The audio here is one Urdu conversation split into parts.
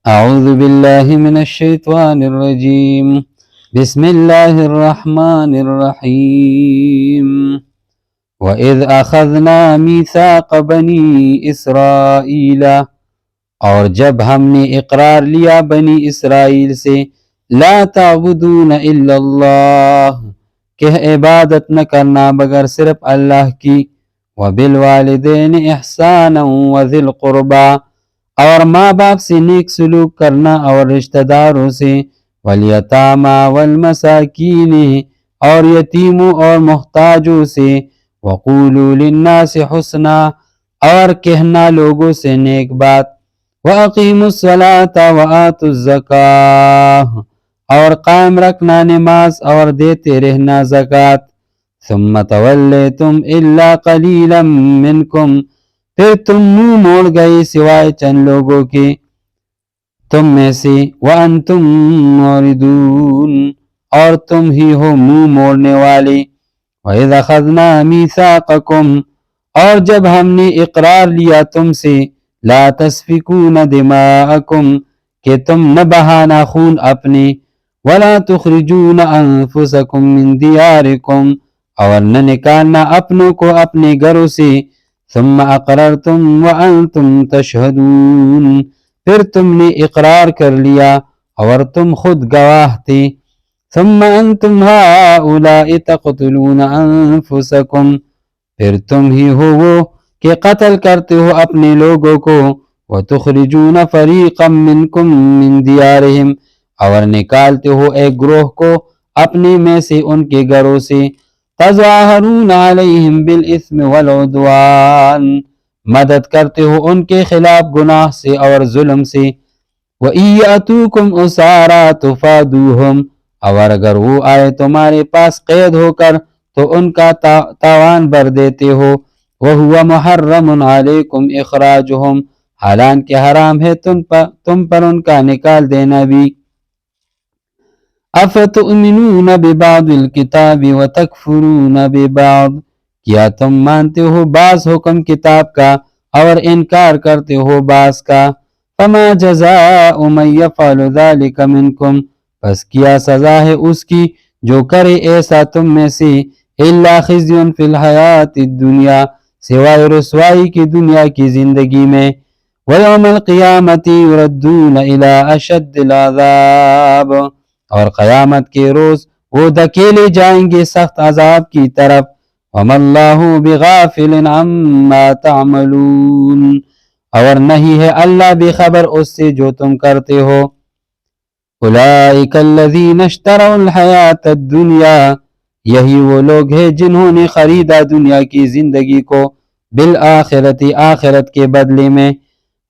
أعوذ بالله من الشيطان الرجيم. بسم الله الرحمن الرحيم. وَإِذْ أَخَذْنَا مِيثَاقَ بَنِي إِسْرَائِيلَ، اور جب ہم نے اقرار لیا بنی اسرائیل سے، لا تعبدون الا اللہ، کہ عبادت نہ کرنا مگر صرف اللہ کی، وبالوالدین احسانا وذی القربى، اور ماں باپ سے نیک سلوک کرنا اور رشتہ داروں سے، والیتامی والمساکین، اور یتیموں اور محتاجوں سے، وقولوا للناس حسنا، اور کہنا لوگوں سے نیک بات، وَأَقِيمُوا الصَّلَاةَ وَآتُوا الزَّكَاةَ، اور قائم رکھنا نماز اور دیتے رہنا زکوٰۃ، ثُمَّ تَوَلَّيْتُمْ إِلَّا قَلِيلًا مِّنْكُمْ، پھر تم منہ موڑ گئے سوائے چند لوگوں کے تم میں سے، وَأَنْتُمْ مُعْرِضُونَ، اور تم ہی ہو منہ موڑنے والے۔ وَإِذْ أَخَذْنَا مِيثَاقَكُمْ، اور جب ہم نے اقرار لیا تم سے، لا تسفکون دماءکم، کہ تم نہ بہانا خون اپنے، ولا تخرجون انفسکم من دیارکم، اور نہ نکالنا اپنوں کو اپنے گھروں سے، ثم اقررتم وانتم تشہدون، پھر تم نے اقرار کر لیا اور تم خود گواہ تھے، ثم انتم ہؤلاء تقتلون انفسکم، پھر تم ہی ہو وہ کہ قتل کرتے ہو اپنے لوگوں کو، وَتُخْرِجُونَ فَرِيقًا مِّنْكُمْ مِنْ دِيَارِهِمْ، اور نکالتے ہو ایک گروہ کو اپنے میں سے ان کے گھروں سے، تَظَاهَرُونَ عَلَيْهِمْ بِالْإِثْمِ وَالْعُدْوَانِ، مدد کرتے ہو ان کے خلاف گناہ سے اور ظلم سے، وَإِن يَأْتُوكُمْ أُسَارَىٰ تُفَادُوهُمْ، اور اگر وہ آئے تمہارے پاس قید ہو کر تو ان کا تاوان بھر دیتے ہو، وَهُوَ مُحَرَّمٌ عَلَيْكُمْ إِخْرَاجُهُمْ، حالانکہ حرام ہے تم پر ان کا نکال دینا بھی۔ أَفَتُؤْمِنُونَ بِبَعْضِ الْكِتَابِ وَتَكْفُرُونَ بِبَعْضٍ، کیا تم مانتے ہو بعض حکم کتاب کا اور انکار کرتے ہو بعض کا، فَمَا جَزَاءُ مَن يَفْعَلُ ذَلِكَ مِنْكُمْ، پس کیا سزا ہے اس کی جو کرے ایسا تم میں سے، إِلَّا خِزْيٌ فِي الْحَيَاةِ الدُّنْيَا، سوائے رسوائی کی دنیا کی زندگی میں، وَيَوْمَ الْقِيَامَةِ يُرَدُّونَ إِلَىٰ أَشَدِّ الْعَذَابِ، اور قیامت کے روز وہ دھکیلے جائیں گے سخت عذاب کی طرف، وَمَا اللَّهُ بِغَافِلٍ عَمَّا تَعْمَلُونَ، اور نہیں ہے اللہ بے خبر اس سے جو تم کرتے ہو۔ أُولَٰئِكَ الَّذِينَ اشْتَرَوُا الْحَيَاةَ الدُّنْيَا، یہی وہ لوگ ہیں جنہوں نے خریدا دنیا کی زندگی کو بالآخرۃ، آخرت کے بدلے میں،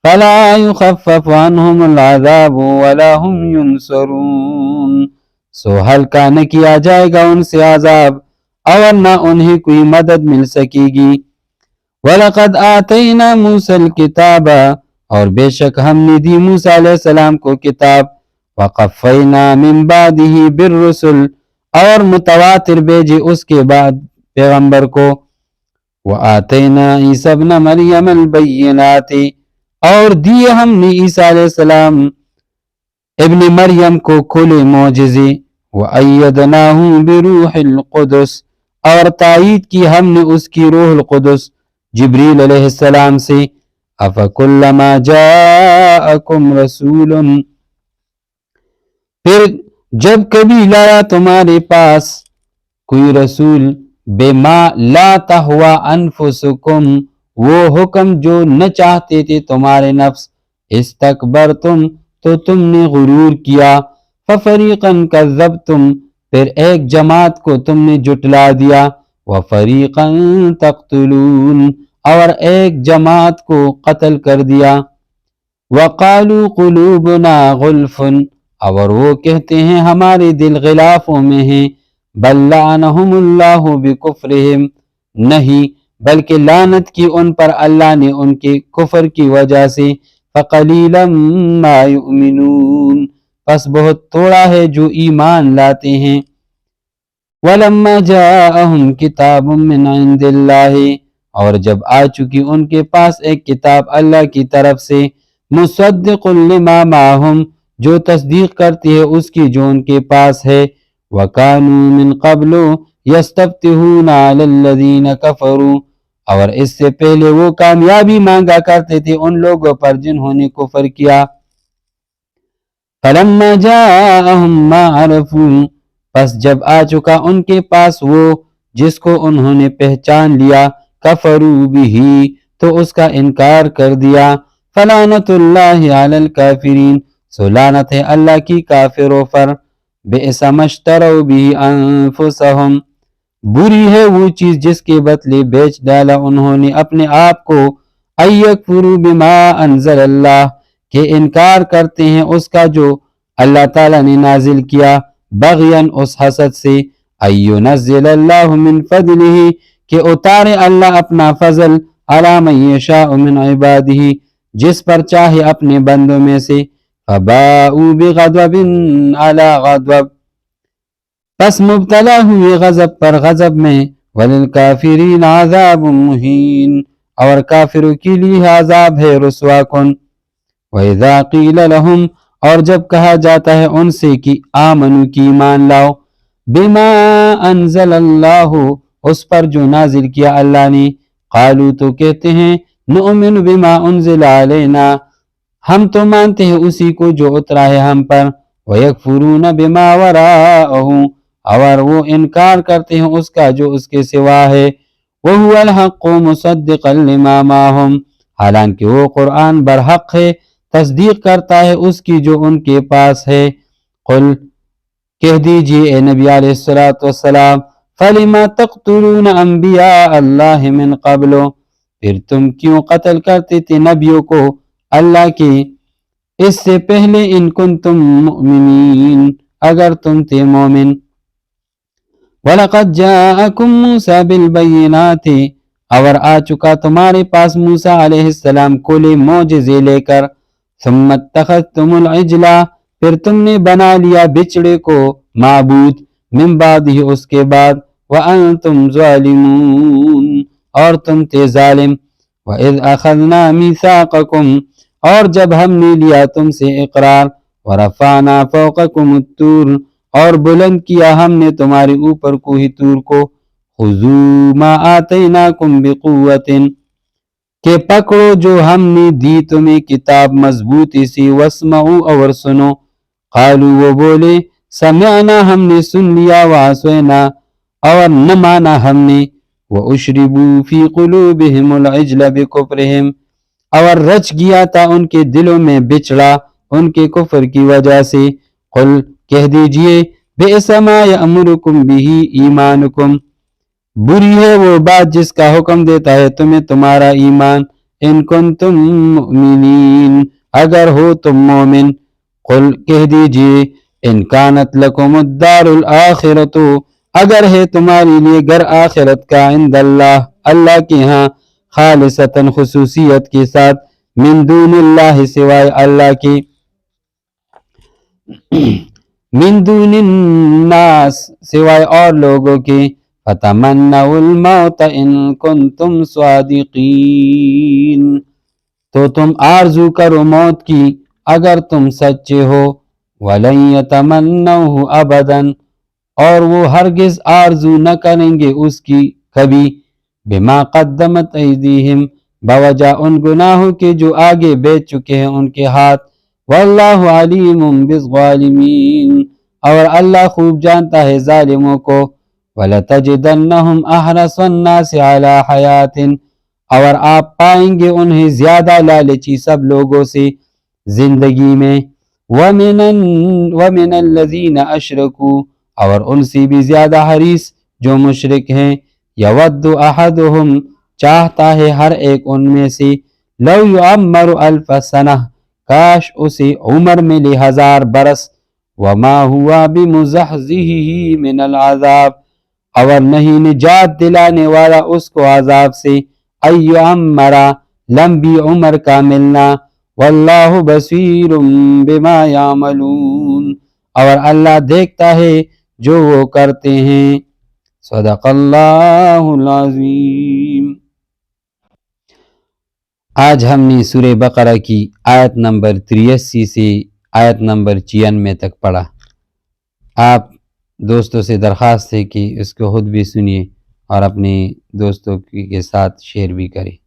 فَلَا يُخَفَّفُ عَنْهُمُ الْعَذَابُ وَلَا هُمْ يُنصَرُونَ، سو ہلکا نہ کیا جائے گا ان سے عذاب اور نہ انہیں کوئی مدد مل سکے گی۔ وَلَقَدْ آتَيْنَا مُوسَى الْكِتَابَ، اور بے شک ہم نے دی موسیٰ علیہ السلام کو کتاب، وَقَفَّيْنَا مِن بَعْدِهِ بِالرُّسُلِ، اور متواتر بھیجے اس کے بعد پیغمبر کو، وَآتَيْنَا عِیسَىٰ ابْنَ مَرْیَمَ الْبَیِّنَاتِ، اور دیے ہم نے عیسیٰ علیہ السلام ابن مریم کو کھلے معجزے، وَأَیَّدْنَاهُ بِرُوحِ الْقُدُسِ، اور تائید کی ہم نے اس کی روح القدس جبریل علیہ السلام سے، أَفَكُلَّمَا جَاءَكُمْ رَسُولٌ، پھر جب کبھی لایا تمہارے پاس کوئی رسول، بِمَا لَا تَهْوَىٰ أَنفُسُكُمْ، وہ حکم جو نہ چاہتے تھے تمہارے نفس، اسْتَكْبَرْتُمْ، تو تم نے غرور کیا، فَفَرِيقًا كَذَّبْتُمْ، پھر ایک جماعت کو تم نے جھٹلا دیا، وَفَرِيقًا تَقْتُلُونَ، اور ایک جماعت کو قتل کر دیا، وَقَالُوا قُلُوبُنَا غُلْفٌ، اور وہ کہتے ہیں ہمارے دل غلافوں میں ہیں، بَل لَّعَنَهُمُ اللَّهُ بِكُفْرِهِمْ، نہیں بلکہ لعنت کی ان پر اللہ نے ان کے کفر کی وجہ سے، فَقَلِيلًا مَا يُؤْمِنُونَ، پس بہت تھوڑا ہے جو ایمان لاتے ہیں۔ وَلَمَّا جَاءَهُمْ كِتَابٌ مِّنْ عِندِ اللَّهِ، اور جب آ چکی ان کے پاس ایک کتاب اللہ کی طرف سے، مصدق لما معہم جو تصدیق کرتی ہے اس کی جو ان کے پاس ہے، وَكَانُوا مِن قَبْلُ يَسْتَفْتِحُونَ عَلَى الَّذِينَ كَفَرُوا اور اس سے پہلے وہ کامیابی مانگا کرتے تھے ان لوگوں پر جنہوں نے کفر کیا۔ فَلَمَّا جَاءَهُم مَّا عَرَفُوا پس جب آ چکا ان کے پاس وہ جس کو انہوں نے پہچان لیا، کفروا بہ تو اس کا انکار کر دیا۔ فلعنت اللہ علی الکافرین سو لعنت ہے اللہ کی کافروں پر۔ بئس ما اشتروا بہ انفسہم بری ہے وہ چیز جس کے بدلے بیچ ڈالا انہوں نے اپنے آپ کو، ان یکفروا بما انزل اللہ کہ انکار کرتے ہیں اس کا جو اللہ تعالیٰ نے نازل کیا، بغیاً اس حسد سے، ان ینزل اللہ من فضلہ کہ اتارے اللہ اپنا فضل، علی من یشاء من عبادہ جس پر چاہے اپنے بندوں میں سے، فباؤوا بغضب علی غضب پس مبتلا ہوئے غضب پر غضب میں، وللکافرین عذاب مہین اور کافروں کے لیے عذاب ہے رسوا کن۔ وَإِذَا قِيلَ لَهُمْ اور جب کہا جاتا ہے ان سے کہ آمنوا کی ایمان لاؤ، بما انزل اللہ اس پر جو نازل کیا اللہ نے، قالوا تو کہتے ہیں نؤمن بما انزل علینا ہم تو مانتے ہیں اسی کو جو اترا ہے ہم پر، وَيَكْفُرُونَ بِمَا وَرَاءَهُ اور وہ انکار کرتے ہیں اس کا جو اس کے سوا ہے، وَهُوَ الْحَقُّ مُصَدِّقًا لِمَا مَعَهُمْ حالانکہ وہ قرآن برحق ہے تصدیق کرتا ہے اس کی جو ان کے پاس ہے۔ قل کہہ دیجئے اے نبی علیہ السلام، فَلِمَ تَقْتُلُونَ أَنْبِيَاءَ اللَّهِ مِنْ قَبْلُ پھر تم کیوں قتل کرتے تھے نبیوں کو اللہ کے اس سے پہلے، ان کنتم مؤمنین اگر تم تھے مومن۔ وَلَقَدْ جَاءَكُم مُوسَىٰ بِالْبَيِّنَاتِ اور آ چکا تمہارے پاس موسیٰ علیہ السلام کھلے معجزے لے کر، ثُمَّ اتَّخَذْتُمُ الْعِجْلَ پھر تم نے بنا لیا بچڑے کو معبود، من بعدہ اس کے بعد، وَأَنْتُمْ ظَالِمُونَ اور تم تھے ظالم۔ وَإِذْ أَخَذْنَا مِيثَاقَكُمْ اور جب ہم نے لیا تم سے اقرار، وَرَفَعْنَا فَوْقَكُمُ الطُّورَ اور بلند کیا ہم نے تمہارے اوپر کوہ طور کو، خُذُوا مَا آتَيْنَاكُمْ بِقُوَّةٍ کہ پکڑو جو ہم نے دی تمہیں کتاب مضبوطی سے، وَاسْمَعُوا اور سنو، قالوا وہ بولے سمعنا ہم نے سن لیا، وَعَصَيْنَا اور نہ مانا ہم نے، وَأُشْرِبُوا فِي قُلُوبِهِمُ الْعِجْلَ بِكُفْرِهِمْ اور رچ گیا تھا ان کے دلوں میں بچڑا ان کے کفر کی وجہ سے۔ قل کہہ دیجئے بئس ما یأمرکم بہ ایمانکم بری ہے وہ بات جس کا حکم دیتا ہے تمہیں تمہارا ایمان، ان کنتم مؤمنین اگر ہو تم مومن۔ قل کہہ دیجئے ان کانت لکم الدار الآخرۃ اگر ہے تمہاری لیے گھر آخرت کا، عند اللہ اللہ کے ہاں، خالصتاً خصوصیت کے ساتھ، من دون اللہ سوائے اللہ کے، من دون الناس سوائے اور لوگوں کے، فتمنوا الموت ان کنتم صادقین تو تم آرزو کرو موت کی اگر تم سچے ہو، ولن یتمنوہ ابدا اور وہ ہرگز آرزو نہ کریں گے اس کی کبھی، بما قدمت ایدیہم بوجہ ان گناہوں کے جو آگے بیچ چکے ہیں ان کے ہاتھ، واللہ علیم بالظالمین اور اللہ خوب جانتا ہے ظالموں کو، وَلَتَجِدَنَّهُمْ أَحْرَصَ النَّاسِ عَلَىٰ حَيَاتٍ اور آپ پائیں گے انہیں زیادہ لالچی سب لوگوں سے زندگی میں، وَمِنَ الَّذِينَ أَشْرَكُوا اور ان سے بھی زیادہ حریص جو مشرک ہیں، یود احدہم چاہتا ہے ہر ایک ان میں سے، لو یعمر الف سنہ کاش اسے عمر ملے 1000 برس، وما ہوا بمزحزحہ من العذاب اور نہیں نجات دلانے والا اس کو عذاب سے، ان یعمر لمبی عمر کا ملنا، واللہ بصیر بما یعملون اور اللہ دیکھتا ہے جو وہ کرتے ہیں۔ صدق اللہ العظیم۔ آج ہم نے سورہ بقرہ کی آیت نمبر 83 سے آیت نمبر 96 تک پڑھا۔ آپ دوستوں سے درخواست ہے کہ اس کو خود بھی سنیے اور اپنے دوستوں کے ساتھ شیئر بھی کریں۔